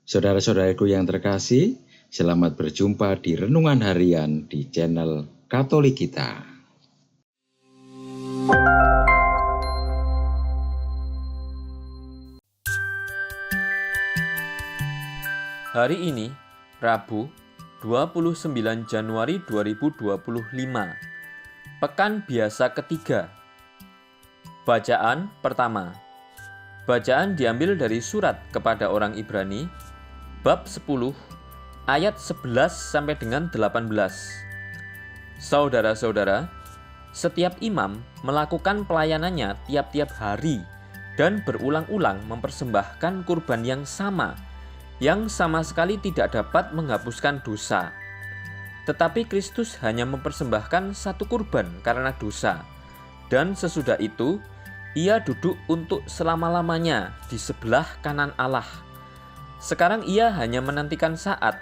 Saudara-saudaraku yang terkasih, selamat berjumpa di Renungan Harian di channel Katolik kita. Hari ini, Rabu, 29 Januari 2025, Pekan Biasa ketiga. Bacaan pertama. Bacaan diambil dari surat kepada orang Ibrani, bab 10, ayat 11 sampai dengan 18. Saudara-saudara, setiap imam melakukan pelayanannya tiap-tiap hari dan berulang-ulang mempersembahkan kurban yang sama sekali tidak dapat menghapuskan dosa. Tetapi Kristus hanya mempersembahkan satu kurban karena dosa, dan sesudah itu Ia duduk untuk selama-lamanya di sebelah kanan Allah. Sekarang Ia hanya menantikan saat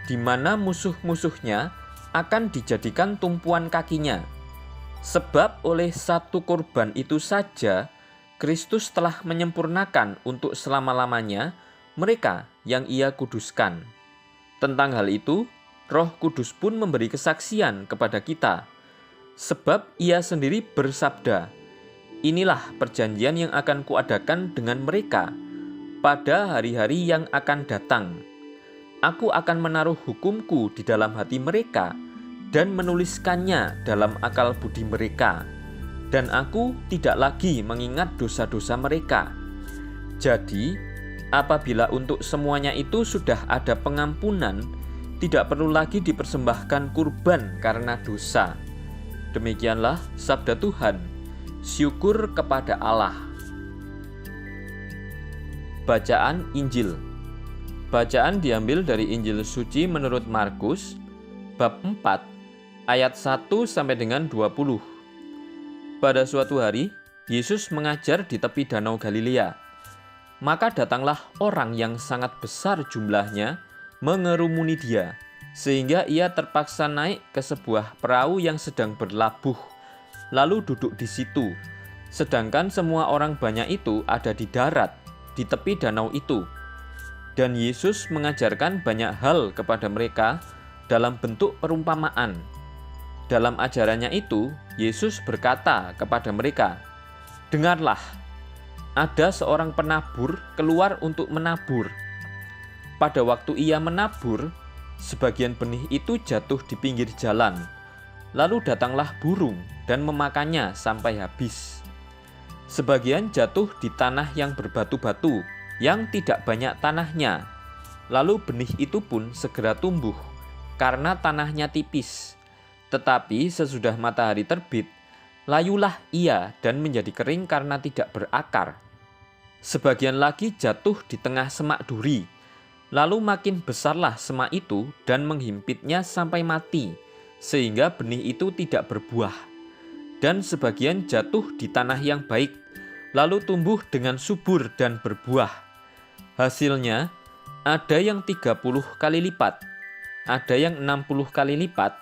di mana musuh-musuhnya akan dijadikan tumpuan kakinya. Sebab oleh satu kurban itu saja Kristus telah menyempurnakan untuk selama-lamanya mereka yang Ia kuduskan. Tentang hal itu, Roh Kudus pun memberi kesaksian kepada kita, sebab Ia sendiri bersabda, "Inilah perjanjian yang akan kuadakan dengan mereka pada hari-hari yang akan datang. Aku akan menaruh hukumku di dalam hati mereka dan menuliskannya dalam akal budi mereka, dan aku tidak lagi mengingat dosa-dosa mereka." Jadi, apabila untuk semuanya itu sudah ada pengampunan, tidak perlu lagi dipersembahkan kurban karena dosa. Demikianlah sabda Tuhan. Syukur kepada Allah. Bacaan Injil. Bacaan diambil dari Injil suci menurut Markus, bab 4, ayat 1 sampai dengan 20. Pada suatu hari, Yesus mengajar di tepi danau Galilea. Maka datanglah orang yang sangat besar jumlahnya mengerumuni Dia, sehingga Ia terpaksa naik ke sebuah perahu yang sedang berlabuh, lalu duduk di situ. Sedangkan semua orang banyak itu ada di darat, di tepi danau itu. Dan Yesus mengajarkan banyak hal kepada mereka dalam bentuk perumpamaan. Dalam ajarannya itu, Yesus berkata kepada mereka, "Dengarlah, ada seorang penabur keluar untuk menabur. Pada waktu ia menabur, sebagian benih itu jatuh di pinggir jalan. Lalu datanglah burung dan memakannya sampai habis. Sebagian jatuh di tanah yang berbatu-batu, yang tidak banyak tanahnya. Lalu benih itu pun segera tumbuh, karena tanahnya tipis. Tetapi sesudah matahari terbit, layulah ia dan menjadi kering karena tidak berakar. Sebagian lagi jatuh di tengah semak duri, lalu makin besarlah semak itu dan menghimpitnya sampai mati, sehingga benih itu tidak berbuah. Dan sebagian jatuh di tanah yang baik, lalu tumbuh dengan subur dan berbuah. Hasilnya, ada yang 30 kali lipat, ada yang 60 kali lipat,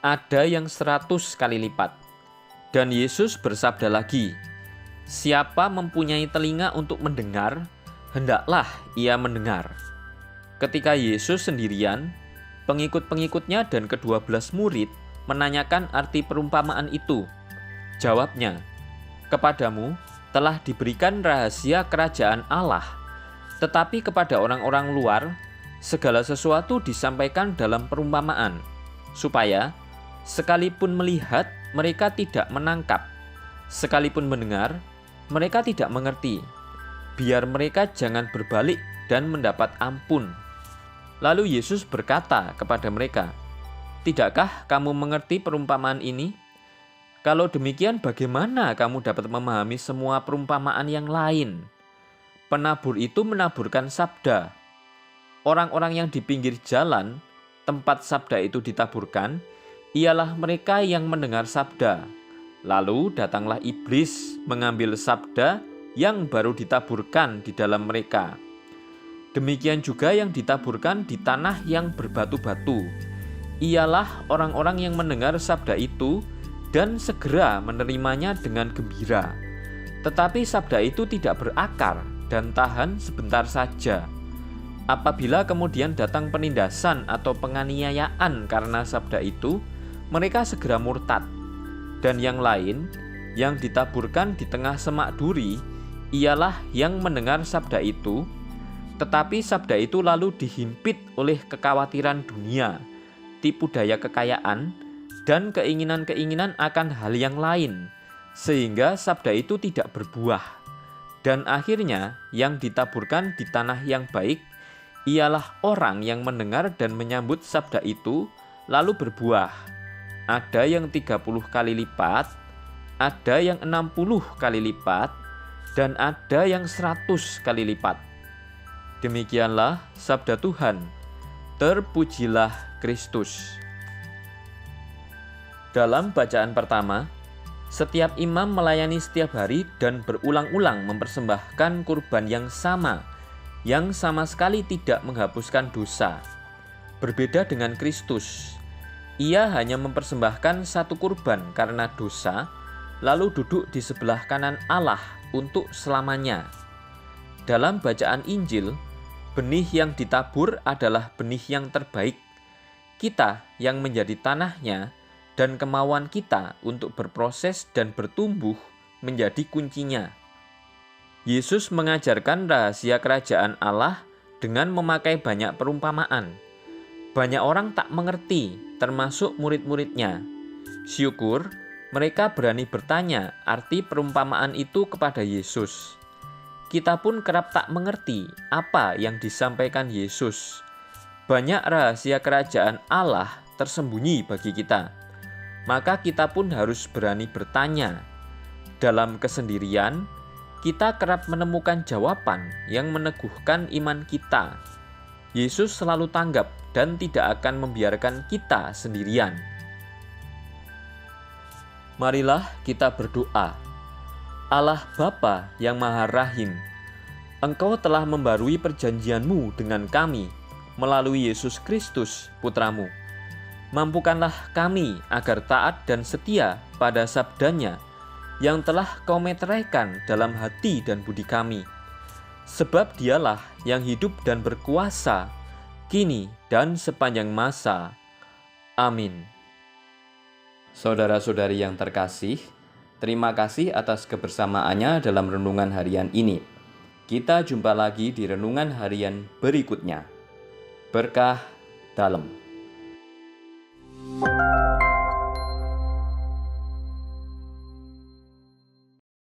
ada yang 100 kali lipat." Dan Yesus bersabda lagi, "Siapa mempunyai telinga untuk mendengar, hendaklah ia mendengar." Ketika Yesus sendirian, pengikut-pengikutnya dan ke-12 murid menanyakan arti perumpamaan itu. Jawabnya, "Kepadamu telah diberikan rahasia kerajaan Allah, tetapi kepada orang-orang luar, segala sesuatu disampaikan dalam perumpamaan, supaya sekalipun melihat, mereka tidak menangkap, sekalipun mendengar, mereka tidak mengerti, biar mereka jangan berbalik dan mendapat ampun." Lalu Yesus berkata kepada mereka, "Tidakkah kamu mengerti perumpamaan ini? Kalau demikian, bagaimana kamu dapat memahami semua perumpamaan yang lain? Penabur itu menaburkan sabda. Orang-orang yang di pinggir jalan, tempat sabda itu ditaburkan, ialah mereka yang mendengar sabda. Lalu datanglah iblis mengambil sabda yang baru ditaburkan di dalam mereka. Demikian juga yang ditaburkan di tanah yang berbatu-batu. Ialah orang-orang yang mendengar sabda itu dan segera menerimanya dengan gembira. Tetapi sabda itu tidak berakar dan tahan sebentar saja. Apabila kemudian datang penindasan atau penganiayaan karena sabda itu, mereka segera murtad. Dan yang lain, yang ditaburkan di tengah semak duri, ialah yang mendengar sabda itu, tetapi sabda itu lalu dihimpit oleh kekhawatiran dunia, tipu daya kekayaan, dan keinginan-keinginan akan hal yang lain, sehingga sabda itu tidak berbuah. Dan akhirnya yang ditaburkan di tanah yang baik ialah orang yang mendengar dan menyambut sabda itu lalu berbuah. Ada yang 30 kali lipat, ada yang 60 kali lipat, dan ada yang 100 kali lipat. Demikianlah sabda Tuhan. Terpujilah Kristus. Dalam bacaan pertama, setiap imam melayani setiap hari dan berulang-ulang mempersembahkan kurban yang sama sekali tidak menghapuskan dosa. Berbeda dengan Kristus, ia hanya mempersembahkan satu kurban karena dosa, lalu duduk di sebelah kanan Allah untuk selamanya. Dalam bacaan Injil, benih yang ditabur adalah benih yang terbaik. Kita yang menjadi tanahnya dan kemauan kita untuk berproses dan bertumbuh menjadi kuncinya. Yesus mengajarkan rahasia kerajaan Allah dengan memakai banyak perumpamaan. Banyak orang tak mengerti, termasuk murid-muridnya. Syukur mereka berani bertanya arti perumpamaan itu kepada Yesus. Kita pun kerap tak mengerti apa yang disampaikan Yesus. Banyak rahasia kerajaan Allah tersembunyi bagi kita. Maka kita pun harus berani bertanya. Dalam kesendirian, kita kerap menemukan jawaban yang meneguhkan iman kita. Yesus selalu tanggap dan tidak akan membiarkan kita sendirian. Marilah kita berdoa. Allah Bapa yang Maha Rahim, Engkau telah membarui perjanjian-Mu dengan kami melalui Yesus Kristus, Putra-Mu. Mampukanlah kami agar taat dan setia pada sabdanya yang telah Kau meteraikan dalam hati dan budi kami. Sebab Dialah yang hidup dan berkuasa, kini dan sepanjang masa. Amin. Saudara-saudari yang terkasih, terima kasih atas kebersamaannya dalam renungan harian ini. Kita jumpa lagi di renungan harian berikutnya. Berkah dalam.